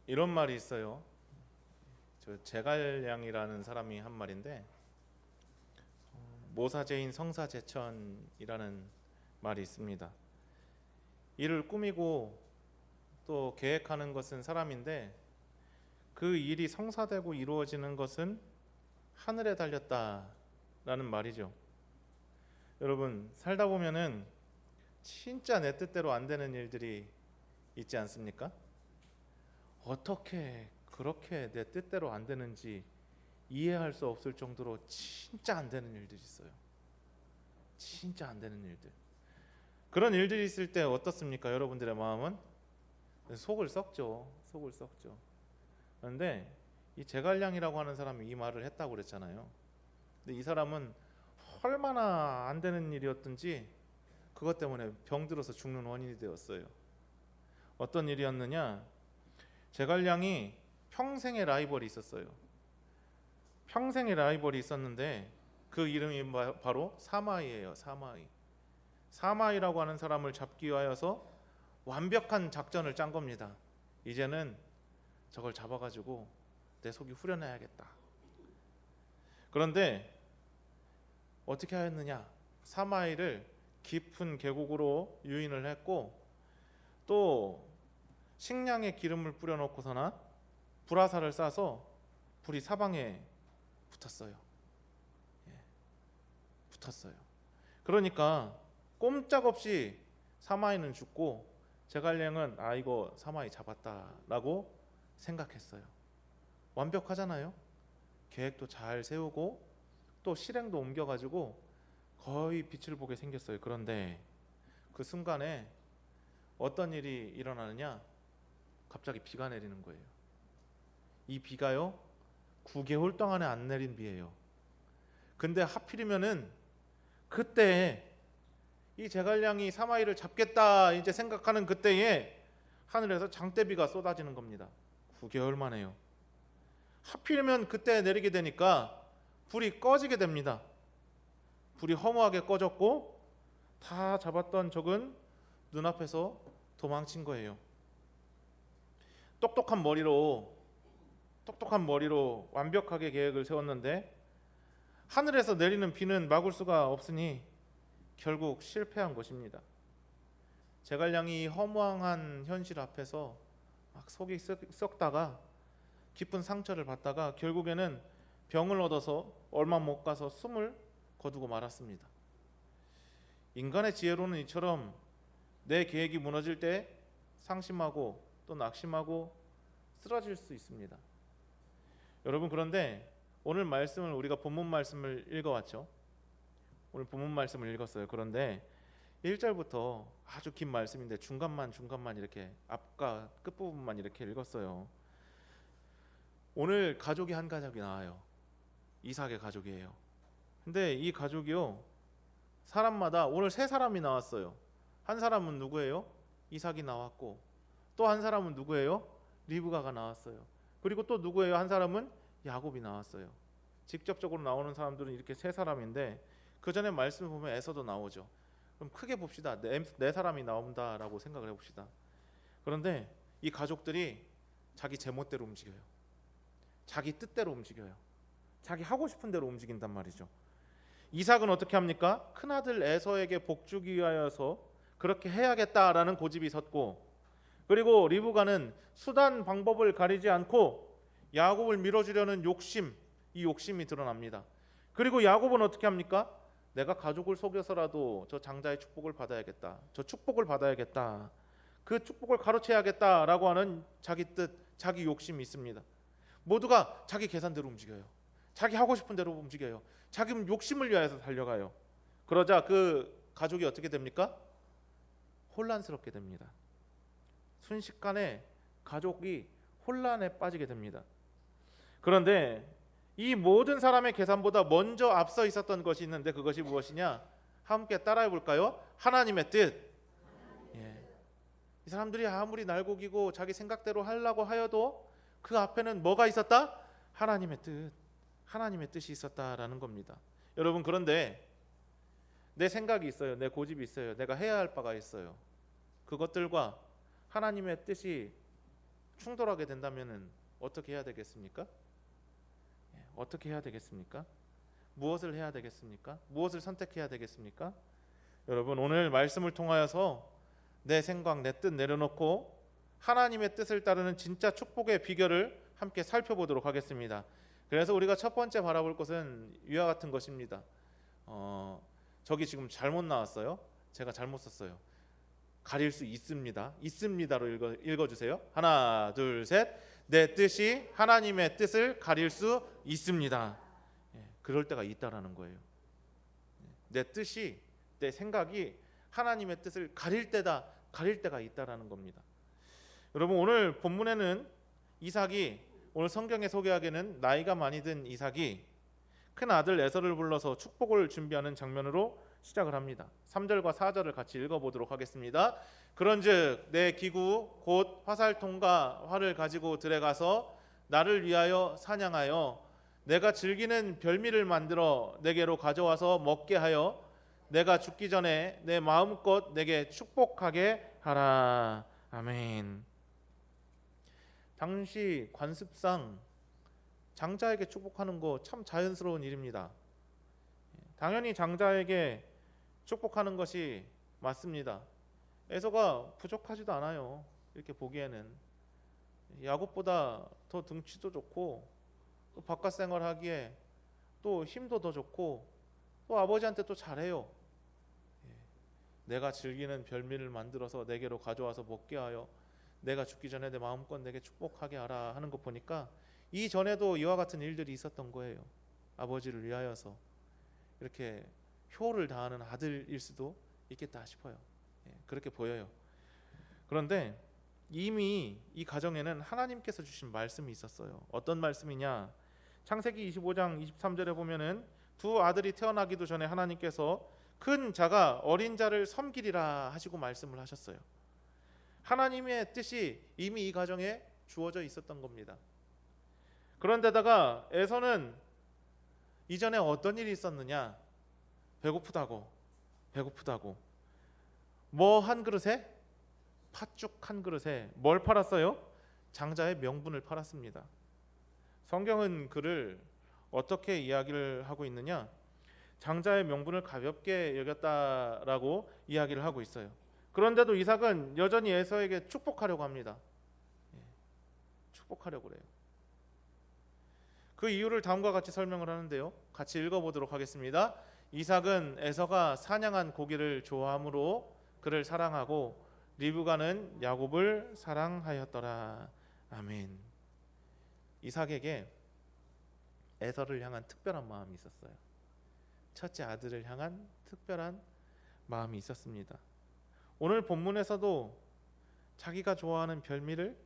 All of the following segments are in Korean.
이런 말이 있어요. 저 제갈량이라는 사람이 한 말인데, 모사제인 성사제천이라는 말이 있습니다. 일을 꾸미고 또 계획하는 것은 사람인데, 그 일이 성사되고 이루어지는 것은 하늘에 달렸다라는 말이죠. 여러분, 살다 보면은 진짜 내 뜻대로 안 되는 일들이 있지 않습니까? 어떻게 그렇게 내 뜻대로 안 되는지 이해할 수 없을 정도로 진짜 안 되는 일들이 있어요. 진짜 안 되는 일들. 그런 일들이 있을 때 어떻습니까? 여러분들의 마음은 속을 썩죠. 속을 썩죠. 그런데 이 제갈량이라고 하는 사람이 이 말을 했다고 그랬잖아요. 근데 이 사람은 얼마나 안 되는 일이었든지 그것 때문에 병들어서 죽는 원인이 되었어요. 어떤 일이었느냐? 제갈량이 평생의 라이벌이 있었어요. 평생의 라이벌이 있었는데 그 이름이 바로 사마이예요. 사마이. 사마이라고 하는 사람을 잡기 위하여서 완벽한 작전을 짠 겁니다. 이제는 저걸 잡아가지고 내 속이 후련해야겠다. 그런데 어떻게 하였느냐? 사마이를 깊은 계곡으로 유인을 했고, 또 식량에 기름을 뿌려놓고서나 불화살을 쏴서 불이 사방에 붙었어요. 붙었어요. 그러니까 꼼짝없이 사마이는 죽고 제갈량은 이거 사마이 잡았다라고 생각했어요. 완벽하잖아요. 계획도 잘 세우고 또 실행도 옮겨가지고 거의 빛을 보게 생겼어요. 그런데 그 순간에 어떤 일이 일어나느냐? 갑자기 비가 내리는 거예요. 이 비가요, 9개월 동안에 안 내린 비예요. 근데 하필이면은 그때 이 제갈량이 사마이를 잡겠다 이제 생각하는 그때에 하늘에서 장대비가 쏟아지는 겁니다. 9개월 만에요. 하필이면 그때 내리게 되니까 불이 꺼지게 됩니다. 불이 허무하게 꺼졌고 다 잡았던 적은 눈앞에서 도망친 거예요. 똑똑한 머리로 완벽하게 계획을 세웠는데 하늘에서 내리는 비는 막을 수가 없으니 결국 실패한 것입니다. 제갈량이 허무한 현실 앞에서 막 속이 썩다가 깊은 상처를 받다가 결국에는 병을 얻어서 얼마 못 가서 숨을 거두고 말았습니다. 인간의 지혜로는 이처럼 내 계획이 무너질 때 상심하고 또 낙심하고 쓰러질 수 있습니다. 여러분, 그런데 오늘 말씀을 우리가 본문 말씀을 읽어왔죠. 오늘 본문 말씀을 읽었어요. 그런데 1절부터 아주 긴 말씀인데 중간만 이렇게 앞과 끝부분만 이렇게 읽었어요. 오늘 가족이 한 가족이 나와요. 이삭의 가족이에요. 근데 이 가족이요, 사람마다 오늘 세 사람이 나왔어요. 한 사람은 누구예요? 이삭이 나왔고, 또 한 사람은 누구예요? 리브가가 나왔어요. 그리고 또 누구예요? 한 사람은 야곱이 나왔어요. 직접적으로 나오는 사람들은 이렇게 세 사람인데 그 전에 말씀 보면 에서도 나오죠. 그럼 크게 봅시다. 네 사람이 나온다라고 생각을 해봅시다. 그런데 이 가족들이 자기 제멋대로 움직여요. 자기 뜻대로 움직여요. 자기 하고 싶은 대로 움직인단 말이죠. 이삭은 어떻게 합니까? 큰아들 에서에게 복주기 위하여서 그렇게 해야겠다라는 고집이 섰고, 그리고 리브가는 수단 방법을 가리지 않고 야곱을 밀어주려는 이 욕심이 드러납니다. 그리고 야곱은 어떻게 합니까? 내가 가족을 속여서라도 저 장자의 축복을 받아야겠다. 저 축복을 받아야겠다. 그 축복을 가로채야겠다라고 하는 자기 뜻, 자기 욕심이 있습니다. 모두가 자기 계산대로 움직여요. 자기 하고 싶은 대로 움직여요. 자기 욕심을 위하여서 달려가요. 그러자 그 가족이 어떻게 됩니까? 혼란스럽게 됩니다. 순식간에 가족이 혼란에 빠지게 됩니다. 그런데 이 모든 사람의 계산보다 먼저 앞서 있었던 것이 있는데 그것이 무엇이냐? 함께 따라해 볼까요? 하나님의 뜻. 이 사람들이 아무리 날고기고 자기 생각대로 하려고 하여도 그 앞에는 뭐가 있었다? 하나님의 뜻. 하나님의 뜻이 있었다라는 겁니다. 여러분, 그런데 내 생각이 있어요. 내 고집이 있어요. 내가 해야 할 바가 있어요. 그것들과 하나님의 뜻이 충돌하게 된다면은 어떻게 해야 되겠습니까? 어떻게 해야 되겠습니까? 무엇을 해야 되겠습니까? 무엇을 선택해야 되겠습니까? 여러분, 오늘 말씀을 통하여서 내 생각, 내 뜻 내려놓고 하나님의 뜻을 따르는 진짜 축복의 비결을 함께 살펴보도록 하겠습니다. 그래서 우리가 첫 번째 바라볼 것은 위와 같은 것입니다. 저기 지금 잘못 나왔어요. 제가 잘못 썼어요. 가릴 수 있습니다. 있습니다로 읽어주세요. 하나, 둘, 셋. 내 뜻이 하나님의 뜻을 가릴 수 있습니다. 그럴 때가 있다라는 거예요. 내 뜻이, 내 생각이 하나님의 뜻을 가릴 때가 있다라는 겁니다. 여러분, 오늘 본문에는 이삭이, 오늘 성경에 소개하기에는 나이가 많이 든 이삭이 큰 아들 에서를 불러서 축복을 준비하는 장면으로 시작을 합니다. 3절과 4절을 같이 읽어보도록 하겠습니다. 그런즉 내 기구 곧 화살통과 활을 가지고 들어가서 나를 위하여 사냥하여 내가 즐기는 별미를 만들어 내게로 가져와서 먹게 하여 내가 죽기 전에 내 마음껏 내게 축복하게 하라. 아멘. 당시 관습상 장자에게 축복하는 거 참 자연스러운 일입니다. 당연히 장자에게 축복하는 것이 맞습니다. 에서가 부족하지도 않아요. 이렇게 보기에는 야곱보다 더 등치도 좋고 또 바깥 생활하기에 또 힘도 더 좋고 또 아버지한테 또 잘해요. 내가 즐기는 별미를 만들어서 내게로 가져와서 먹게 하여 내가 죽기 전에 내 마음껏 내게 축복하게 하라 하는 거 보니까 이전에도 이와 같은 일들이 있었던 거예요. 아버지를 위하여서 이렇게 효를 다하는 아들일 수도 있겠다 싶어요. 그렇게 보여요. 그런데 이미 이 가정에는 하나님께서 주신 말씀이 있었어요. 어떤 말씀이냐? 창세기 25장 23절에 보면은 두 아들이 태어나기도 전에 하나님께서 큰 자가 어린 자를 섬기리라 하시고 말씀을 하셨어요. 하나님의 뜻이 이미 이 가정에 주어져 있었던 겁니다. 그런데다가 에서는 이전에 어떤 일이 있었느냐? 배고프다고 뭐 한 그릇에? 팥죽 한 그릇에 뭘 팔았어요? 장자의 명분을 팔았습니다. 성경은 그를 어떻게 이야기를 하고 있느냐? 장자의 명분을 가볍게 여겼다라고 이야기를 하고 있어요. 그런데도 이삭은 여전히 에서에게 축복하려고 합니다. 축복하려고 그래요. 그 이유를 다음과 같이 설명을 하는데요. 같이 읽어보도록 하겠습니다. 이삭은 에서가 사냥한 고기를 좋아하므로 그를 사랑하고 리브가는 야곱을 사랑하였더라. 아멘. 이삭에게 에서를 향한 특별한 마음이 있었어요. 첫째 아들을 향한 특별한 마음이 있었습니다. 오늘 본문에서도 자기가 좋아하는 별미를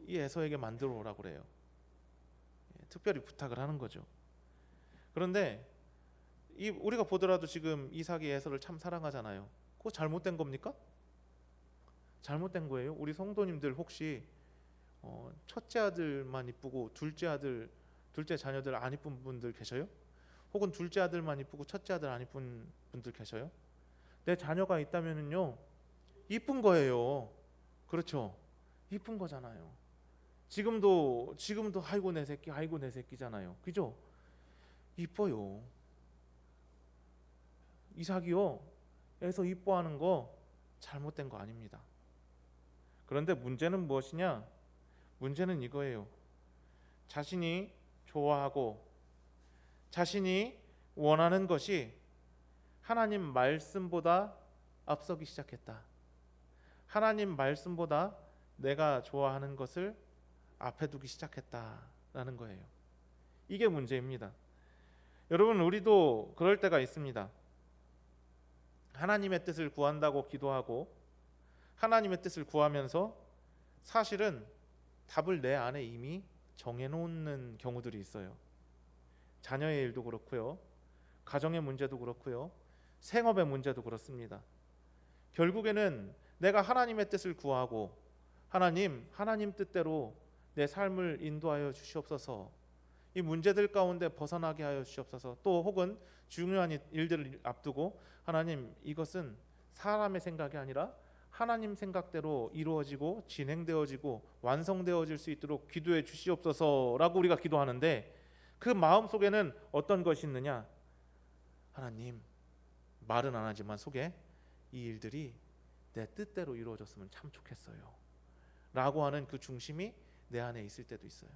이 에서에게 만들어 오라고 그래요. 특별히 부탁을 하는 거죠. 그런데 우리가 보더라도 지금 이삭이 에서를 참 사랑하잖아요. 그거 잘못된 겁니까? 잘못된 거예요. 우리 성도님들 혹시 첫째 아들만 이쁘고 둘째 자녀들 안 이쁜 분들 계셔요? 혹은 둘째 아들만 이쁘고 첫째 아들 안 이쁜 분들 계셔요? 내 자녀가 있다면은요, 이쁜 거예요. 그렇죠? 이쁜 거잖아요. 지금도 아이고 내 새끼잖아요. 그죠? 이뻐요. 이삭이요, 에서 이뻐하는 거 잘못된 거 아닙니다. 그런데 문제는 무엇이냐? 문제는 이거예요. 자신이 좋아하고 자신이 원하는 것이 하나님 말씀보다 앞서기 시작했다. 하나님 말씀보다 내가 좋아하는 것을 앞에 두기 시작했다라는 거예요. 이게 문제입니다. 여러분, 우리도 그럴 때가 있습니다. 하나님의 뜻을 구한다고 기도하고 하나님의 뜻을 구하면서 사실은 답을 내 안에 이미 정해놓는 경우들이 있어요. 자녀의 일도 그렇고요, 가정의 문제도 그렇고요, 생업의 문제도 그렇습니다. 결국에는 내가 하나님의 뜻을 구하고 하나님 뜻대로 내 삶을 인도하여 주시옵소서, 이 문제들 가운데 벗어나게 하여 주시옵소서, 또 혹은 중요한 일들을 앞두고 하나님 이것은 사람의 생각이 아니라 하나님 생각대로 이루어지고 진행되어지고 완성되어질 수 있도록 기도해 주시옵소서라고 우리가 기도하는데, 그 마음 속에는 어떤 것이 있느냐? 하나님, 말은 안 하지만 속에 이 일들이 내 뜻대로 이루어졌으면 참 좋겠어요 라고 하는 그 중심이 내 안에 있을 때도 있어요.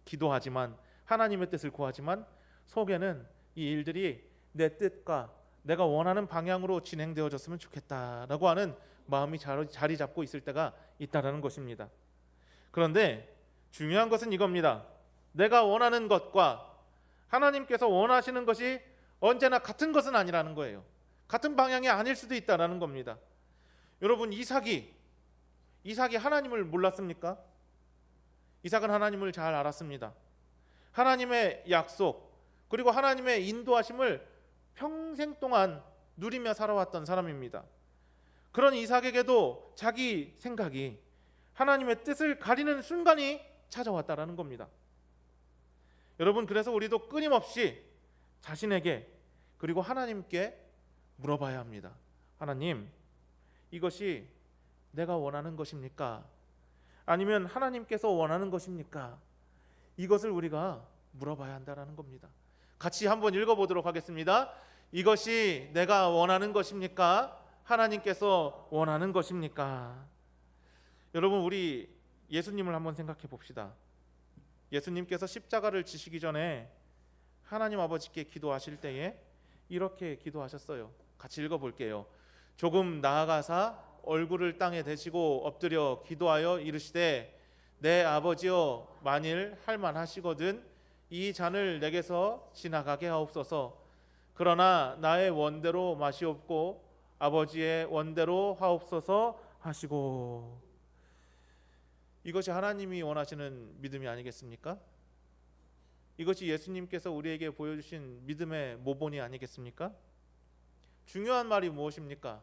기도하지만, 하나님의 뜻을 구하지만 속에는 이 일들이 내 뜻과 내가 원하는 방향으로 진행되어졌으면 좋겠다라고 하는 마음이 자리 잡고 있을 때가 있다라는 것입니다. 그런데 중요한 것은 이겁니다. 내가 원하는 것과 하나님께서 원하시는 것이 언제나 같은 것은 아니라는 거예요. 같은 방향이 아닐 수도 있다라는 겁니다. 여러분, 이삭이 하나님을 몰랐습니까? 이삭은 하나님을 잘 알았습니다. 하나님의 약속 그리고 하나님의 인도하심을 평생 동안 누리며 살아왔던 사람입니다. 그런 이삭에게도 자기 생각이 하나님의 뜻을 가리는 순간이 찾아왔다라는 겁니다. 여러분, 그래서 우리도 끊임없이 자신에게 그리고 하나님께 물어봐야 합니다. 하나님, 이것이 내가 원하는 것입니까? 아니면 하나님께서 원하는 것입니까? 이것을 우리가 물어봐야 한다라는 겁니다. 같이 한번 읽어보도록 하겠습니다. 이것이 내가 원하는 것입니까? 하나님께서 원하는 것입니까? 여러분, 우리 예수님을 한번 생각해 봅시다. 예수님께서 십자가를 지시기 전에 하나님 아버지께 기도하실 때에 이렇게 기도하셨어요. 같이 읽어볼게요. 조금 나아가사 얼굴을 땅에 대시고 엎드려 기도하여 이르시되, 내 아버지여, 만일 할만하시거든 이 잔을 내게서 지나가게 하옵소서. 그러나 나의 원대로 마시옵고 아버지의 원대로 하옵소서 하시고. 이것이 하나님이 원하시는 믿음이 아니겠습니까? 이것이 예수님께서 우리에게 보여주신 믿음의 모본이 아니겠습니까? 중요한 말이 무엇입니까?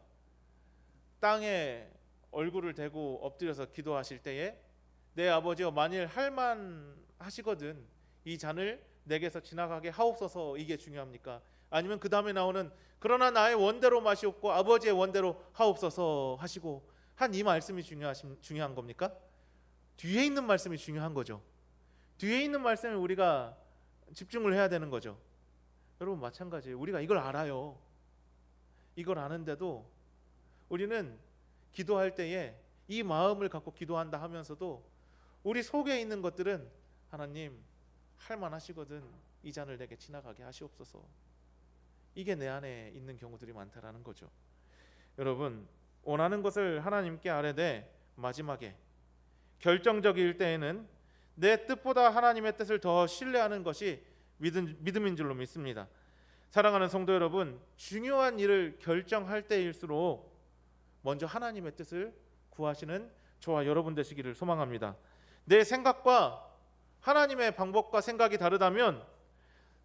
땅에 얼굴을 대고 엎드려서 기도하실 때에 내 아버지여, 만일 할만하시거든 이 잔을 내게서 지나가게 하옵소서, 이게 중요합니까? 아니면 그 다음에 나오는 그러나 나의 원대로 마시옵고 아버지의 원대로 하옵소서 하시고 한 이 말씀이 중요한 겁니까? 뒤에 있는 말씀이 중요한 거죠. 뒤에 있는 말씀에 우리가 집중을 해야 되는 거죠. 여러분, 마찬가지예요. 우리가 이걸 알아요. 이걸 아는데도 우리는 기도할 때에 이 마음을 갖고 기도한다 하면서도 우리 속에 있는 것들은 하나님, 할만하시거든 이 잔을 내게 지나가게 하시옵소서, 이게 내 안에 있는 경우들이 많다라는 거죠. 여러분, 원하는 것을 하나님께 아뢰되 마지막에 결정적일 때에는 내 뜻보다 하나님의 뜻을 더 신뢰하는 것이 믿음인 줄로 믿습니다. 사랑하는 성도 여러분, 중요한 일을 결정할 때일수록 먼저 하나님의 뜻을 구하시는 저와 여러분 되시기를 소망합니다. 내 생각과 하나님의 방법과 생각이 다르다면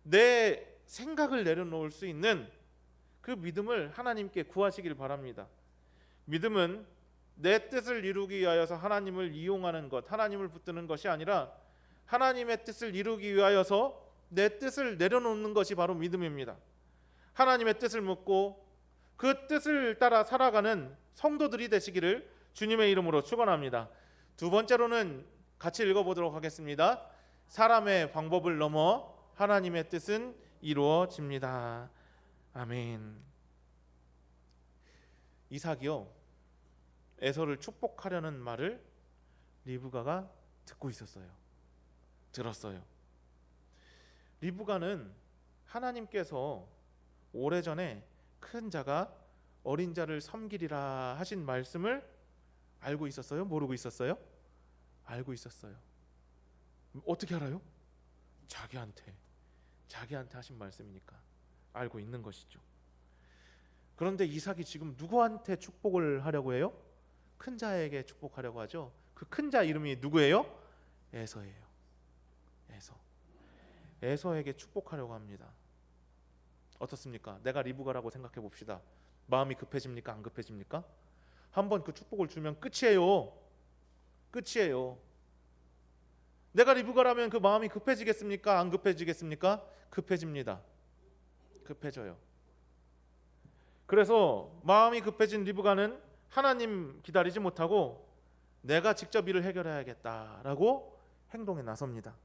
내 생각을 내려놓을 수 있는 그 믿음을 하나님께 구하시길 바랍니다. 믿음은 내 뜻을 이루기 위하여서 하나님을 이용하는 것, 하나님을 붙드는 것이 아니라 하나님의 뜻을 이루기 위하여서 내 뜻을 내려놓는 것이 바로 믿음입니다. 하나님의 뜻을 묻고 그 뜻을 따라 살아가는 성도들이 되시기를 주님의 이름으로 축원합니다. 두 번째로는 같이 읽어보도록 하겠습니다. 사람의 방법을 넘어 하나님의 뜻은 이루어집니다. 아멘. 이삭이요, 에서를 축복하려는 말을 리브가가 듣고 있었어요. 들었어요. 리브가는 하나님께서 오래전에 큰 자가 어린 자를 섬기리라 하신 말씀을 알고 있었어요? 모르고 있었어요? 알고 있었어요. 어떻게 알아요? 자기한테 하신 말씀이니까 알고 있는 것이죠. 그런데 이삭이 지금 누구한테 축복을 하려고 해요? 큰 자에게 축복하려고 하죠. 그 큰 자 이름이 누구예요? 에서예요. 에서에게 축복하려고 합니다. 어떻습니까? 내가 리브가라고 생각해 봅시다. 마음이 급해집니까? 안 급해집니까? 한번 그 축복을 주면 끝이에요. 내가 리브가라면 그 마음이 급해지겠습니까? 안 급해지겠습니까? 급해집니다. 급해져요. 그래서 마음이 급해진 리브가는 하나님 기다리지 못하고 내가 직접 일을 해결해야겠다라고 행동에 나섭니다.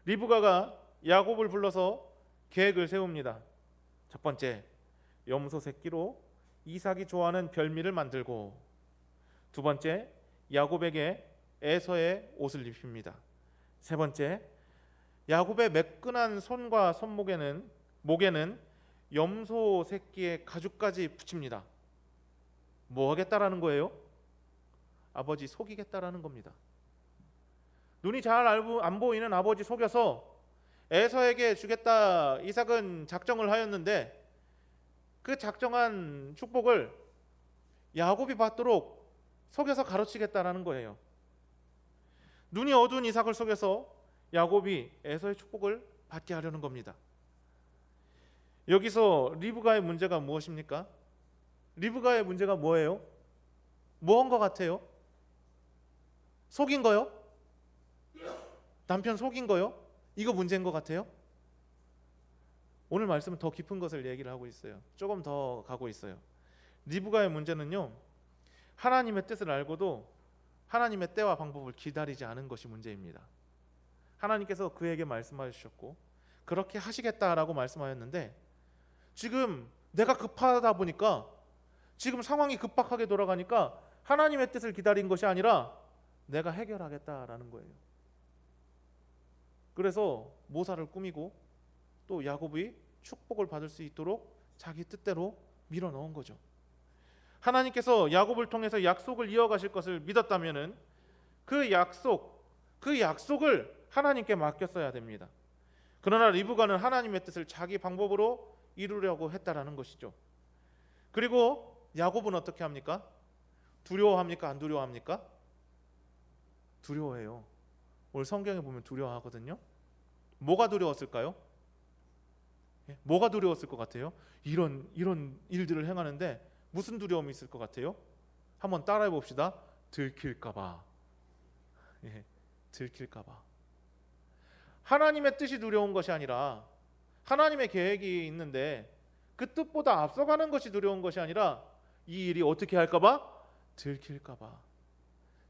리브가가 야곱을 불러서 계획을 세웁니다. 첫 번째, 염소 새끼로 이삭이 좋아하는 별미를 만들고, 두 번째, 야곱에게 에서의 옷을 입힙니다. 세 번째, 야곱의 매끈한 손과 목에는 염소 새끼의 가죽까지 붙입니다. 뭐 하겠다라는 거예요? 아버지 속이겠다라는 겁니다. 눈이 잘 안 보이는 아버지 속여서 에서에게 주겠다 이삭은 작정을 하였는데, 그 작정한 축복을 야곱이 받도록 속여서 가르치겠다라는 거예요. 눈이 어두운 이삭을 속여서 야곱이 에서의 축복을 받게 하려는 겁니다. 여기서 리브가의 문제가 무엇입니까? 리브가의 문제가 뭐예요? 뭐 한 것 같아요? 속인 거요? 남편 속인 거요? 이거 문제인 것 같아요? 오늘 말씀은 더 깊은 것을 얘기를 하고 있어요. 조금 더 가고 있어요. 리브가의 문제는요, 하나님의 뜻을 알고도 하나님의 때와 방법을 기다리지 않은 것이 문제입니다. 하나님께서 그에게 말씀하셨고 그렇게 하시겠다라고 말씀하였는데, 지금 내가 급하다 보니까, 지금 상황이 급박하게 돌아가니까 하나님의 뜻을 기다린 것이 아니라 내가 해결하겠다라는 거예요. 그래서 모사를 꾸미고 또 야곱이 축복을 받을 수 있도록 자기 뜻대로 밀어 넣은 거죠. 하나님께서 야곱을 통해서 약속을 이어가실 것을 믿었다면은 그 약속을 하나님께 맡겼어야 됩니다. 그러나 리브가는 하나님의 뜻을 자기 방법으로 이루려고 했다라는 것이죠. 그리고 야곱은 어떻게 합니까? 두려워합니까? 안 두려워합니까? 두려워해요. 오늘 성경에 보면 두려워하거든요. 뭐가 두려웠을까요? 뭐가 두려웠을 것 같아요? 이런 일들을 행하는데 무슨 두려움이 있을 것 같아요? 한번 따라해 봅시다. 들킬까봐. 들킬까봐. 하나님의 뜻이 두려운 것이 아니라, 하나님의 계획이 있는데 그 뜻보다 앞서가는 것이 두려운 것이 아니라, 이 일이 어떻게 할까봐?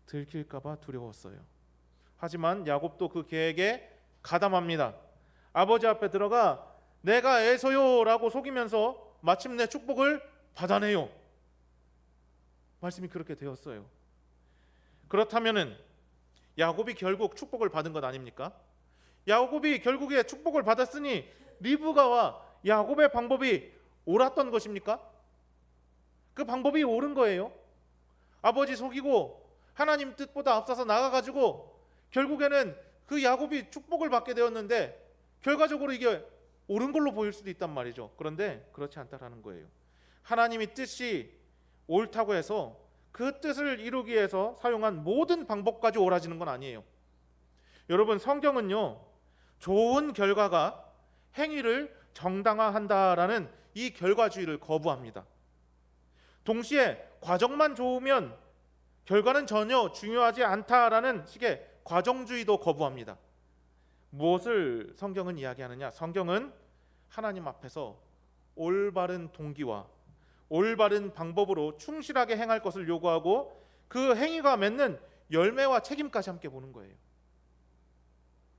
들킬까봐 두려웠어요. 하지만 야곱도 그 계획에 가담합니다. 아버지 앞에 들어가 내가 에서요라고 속이면서 마침내 축복을 받아내요. 말씀이 그렇게 되었어요. 그렇다면은 야곱이 결국 축복을 받은 것 아닙니까? 야곱이 결국에 축복을 받았으니 리브가와 야곱의 방법이 옳았던 것입니까? 그 방법이 옳은 거예요. 아버지 속이고 하나님 뜻보다 앞서서 나가가지고 결국에는 그 야곱이 축복을 받게 되었는데, 결과적으로 이게 옳은 걸로 보일 수도 있단 말이죠. 그런데 그렇지 않다라는 거예요. 하나님이 뜻이 옳다고 해서 그 뜻을 이루기 위해서 사용한 모든 방법까지 옳아지는 건 아니에요. 여러분, 성경은요, 좋은 결과가 행위를 정당화한다라는 이 결과주의를 거부합니다. 동시에 과정만 좋으면 결과는 전혀 중요하지 않다라는 식의 과정주의도 거부합니다. 무엇을 성경은 이야기하느냐? 성경은 하나님 앞에서 올바른 동기와 올바른 방법으로 충실하게 행할 것을 요구하고 그 행위가 맺는 열매와 책임까지 함께 보는 거예요.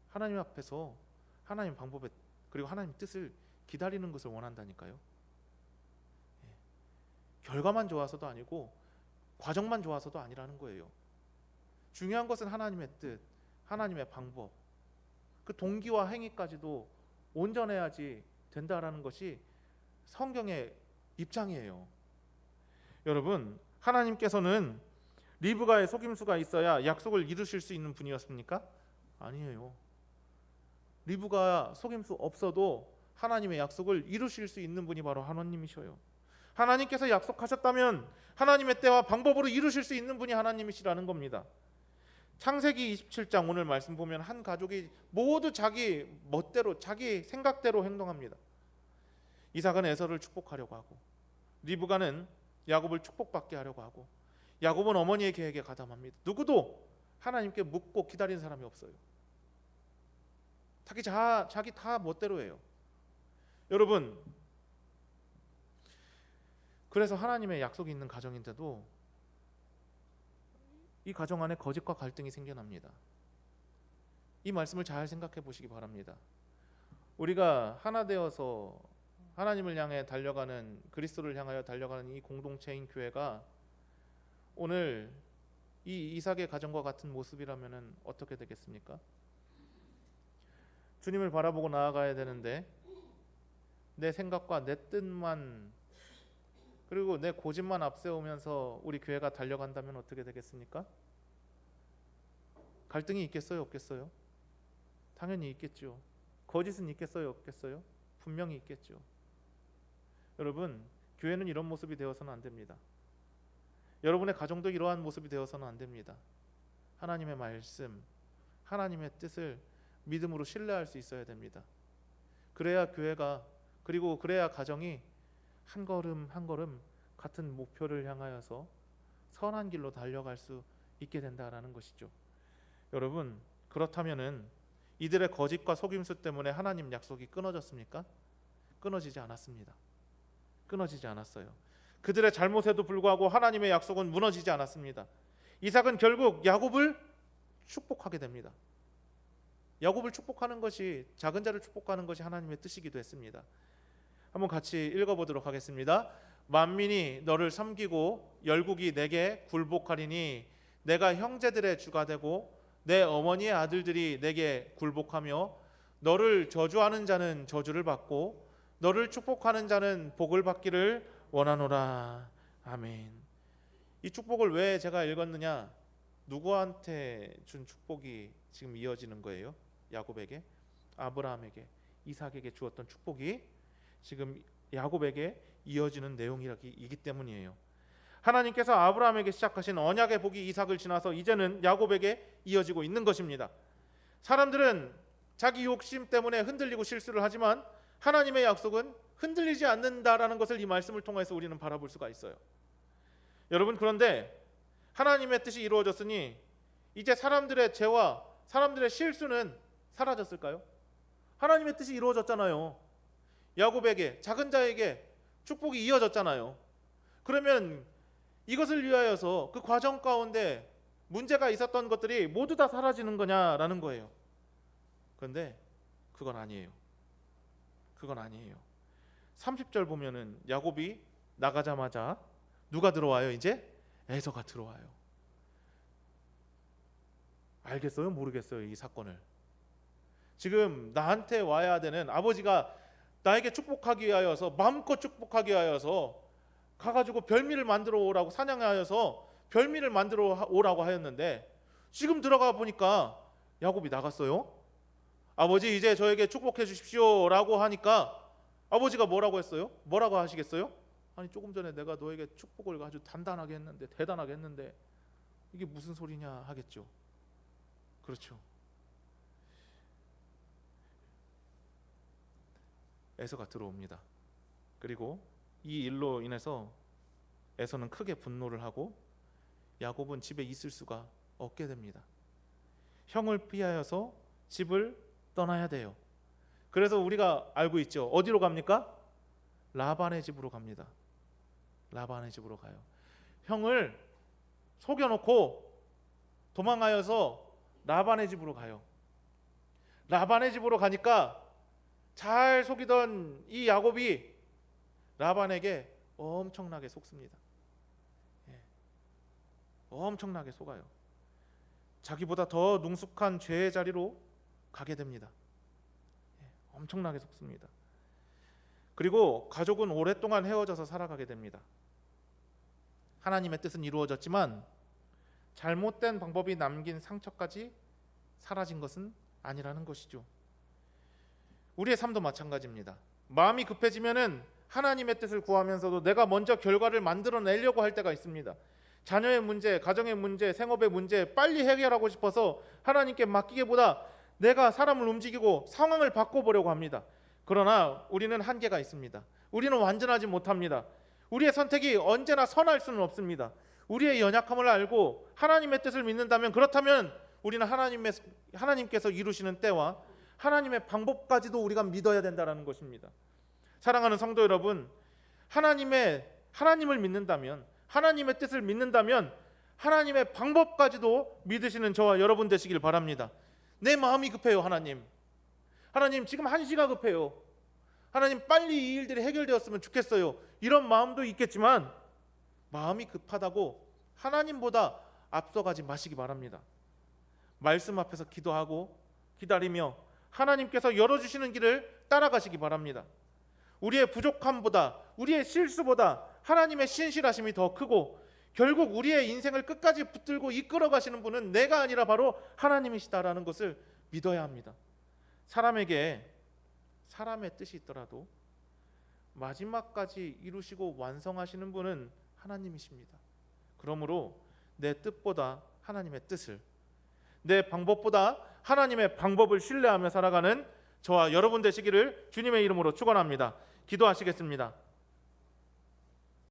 하나님 앞에서 하나님 방법에, 그리고 하나님 뜻을 기다리는 것을 원한다니까요. 결과만 좋아서도 아니고 과정만 좋아서도 아니라는 거예요. 중요한 것은 하나님의 뜻, 하나님의 방법, 그 동기와 행위까지도 온전해야지 된다라는 것이 성경의 입장이에요. 여러분, 하나님께서는 리브가의 속임수가 있어야 약속을 이루실 수 있는 분이었습니까? 아니에요. 리브가 속임수 없어도 하나님의 약속을 이루실 수 있는 분이 바로 하나님이셔요. 하나님께서 약속하셨다면 하나님의 때와 방법으로 이루실 수 있는 분이 하나님이시라는 겁니다. 창세기 27장 오늘 말씀 보면 한 가족이 모두 자기 멋대로, 자기 생각대로 행동합니다. 이삭은 에서를 축복하려고 하고, 리브가는 야곱을 축복받게 하려고 하고, 야곱은 어머니의 계획에 가담합니다. 누구도 하나님께 묻고 기다리는 사람이 없어요. 자기 다 멋대로 해요. 여러분, 그래서 하나님의 약속이 있는 가정인데도 이 가정 안에 거짓과 갈등이 생겨납니다. 이 말씀을 잘 생각해 보시기 바랍니다. 우리가 하나 되어서 하나님을 향해 달려가는, 그리스도를 향하여 달려가는 이 공동체인 교회가 오늘 이 이삭의 가정과 같은 모습이라면 어떻게 되겠습니까? 주님을 바라보고 나아가야 되는데 내 생각과 내 뜻만, 그리고 내 고집만 앞세우면서 우리 교회가 달려간다면 어떻게 되겠습니까? 갈등이 있겠어요, 없겠어요? 당연히 있겠죠. 거짓은 있겠어요, 없겠어요? 분명히 있겠죠. 여러분, 교회는 이런 모습이 되어서는 안 됩니다. 여러분의 가정도 이러한 모습이 되어서는 안 됩니다. 하나님의 말씀, 하나님의 뜻을 믿음으로 신뢰할 수 있어야 됩니다. 그래야 교회가, 그리고 그래야 가정이 한 걸음 한 걸음 같은 목표를 향하여서 선한 길로 달려갈 수 있게 된다라는 것이죠. 여러분, 그렇다면은 이들의 거짓과 속임수 때문에 하나님 약속이 끊어졌습니까? 끊어지지 않았습니다. 끊어지지 않았어요. 그들의 잘못에도 불구하고 하나님의 약속은 무너지지 않았습니다. 이삭은 결국 야곱을 축복하게 됩니다. 야곱을 축복하는 것이, 작은 자를 축복하는 것이 하나님의 뜻이기도 했습니다. 한번 같이 읽어보도록 하겠습니다. 만민이 너를 섬기고 열국이 내게 굴복하리니 내가 형제들의 주가 되고 내 어머니의 아들들이 내게 굴복하며 너를 저주하는 자는 저주를 받고 너를 축복하는 자는 복을 받기를 원하노라. 아멘. 이 축복을 왜 제가 읽었느냐? 누구한테 준 축복이 지금 이어지는 거예요? 야곱에게, 아브라함에게, 이삭에게 주었던 축복이 지금 야곱에게 이어지는 내용이기 때문이에요. 하나님께서 아브라함에게 시작하신 언약의 복이 이삭을 지나서 이제는 야곱에게 이어지고 있는 것입니다. 사람들은 자기 욕심 때문에 흔들리고 실수를 하지만 하나님의 약속은 흔들리지 않는다라는 것을 이 말씀을 통해서 우리는 바라볼 수가 있어요. 여러분, 그런데 하나님의 뜻이 이루어졌으니 이제 사람들의 죄와 사람들의 실수는 사라졌을까요? 하나님의 뜻이 이루어졌잖아요. 야곱에게, 작은 자에게 축복이 이어졌잖아요. 그러면 이것을 위하여서 그 과정 가운데 문제가 있었던 것들이 모두 다 사라지는 거냐라는 거예요. 그런데 그건 아니에요. 그건 아니에요. 30절 보면은 야곱이 나가자마자 누가 들어와요? 이제 에서가 들어와요. 알겠어요? 모르겠어요? 이 사건을. 지금 나한테 와야 되는, 아버지가 나에게 축복하기 위하여서, 마음껏 축복하기 위하여서 가가지고 별미를 만들어 오라고, 사냥하여서 별미를 만들어 오라고 하였는데 지금 들어가 보니까 야곱이 나갔어요. 아버지, 이제 저에게 축복해 주십시오 라고 하니까 아버지가 뭐라고 했어요? 뭐라고 하시겠어요? 아니, 조금 전에 내가 너에게 축복을 아주 단단하게 했는데, 대단하게 했는데 이게 무슨 소리냐 하겠죠. 그렇죠. 에서가 들어옵니다. 그리고 이 일로 인해서 에서는 크게 분노를 하고 야곱은 집에 있을 수가 없게 됩니다. 형을 피하여서 집을 떠나야 돼요. 그래서 우리가 알고 있죠. 어디로 갑니까? 라반의 집으로 갑니다. 라반의 집으로 가요. 형을 속여놓고 도망하여서 라반의 집으로 가요. 라반의 집으로 가니까 잘 속이던 이 야곱이 라반에게 엄청나게 속습니다. 엄청나게 속아요. 자기보다 더 능숙한 죄의 자리로 가게 됩니다. 엄청나게 속습니다. 그리고 가족은 오랫동안 헤어져서 살아가게 됩니다. 하나님의 뜻은 이루어졌지만 잘못된 방법이 남긴 상처까지 사라진 것은 아니라는 것이죠. 우리의 삶도 마찬가지입니다. 마음이 급해지면은 하나님의 뜻을 구하면서도 내가 먼저 결과를 만들어내려고 할 때가 있습니다. 자녀의 문제, 가정의 문제, 생업의 문제 빨리 해결하고 싶어서 하나님께 맡기기보다 내가 사람을 움직이고 상황을 바꿔보려고 합니다. 그러나 우리는 한계가 있습니다. 우리는 완전하지 못합니다. 우리의 선택이 언제나 선할 수는 없습니다. 우리의 연약함을 알고 하나님의 뜻을 믿는다면, 그렇다면 우리는 하나님께서 이루시는 때와 하나님의 방법까지도 우리가 믿어야 된다는 것입니다. 사랑하는 성도 여러분, 하나님의 하나님을 믿는다면, 하나님의 뜻을 믿는다면 하나님의 방법까지도 믿으시는 저와 여러분 되시길 바랍니다. 내 마음이 급해요. 하나님 지금 한시가 급해요. 하나님 빨리 이 일들이 해결되었으면 좋겠어요. 이런 마음도 있겠지만 마음이 급하다고 하나님보다 앞서가지 마시기 바랍니다. 말씀 앞에서 기도하고 기다리며 하나님께서 열어주시는 길을 따라가시기 바랍니다. 우리의 부족함보다, 우리의 실수보다 하나님의 신실하심이 더 크고 결국 우리의 인생을 끝까지 붙들고 이끌어 가시는 분은 내가 아니라 바로 하나님이시다라는 것을 믿어야 합니다. 사람에게 사람의 뜻이 있더라도 마지막까지 이루시고 완성하시는 분은 하나님이십니다. 그러므로 내 뜻보다 하나님의 뜻을, 내 방법보다 하나님의 방법을 신뢰하며 살아가는 저와 여러분 되시기를 주님의 이름으로 축원합니다. 기도하시겠습니다.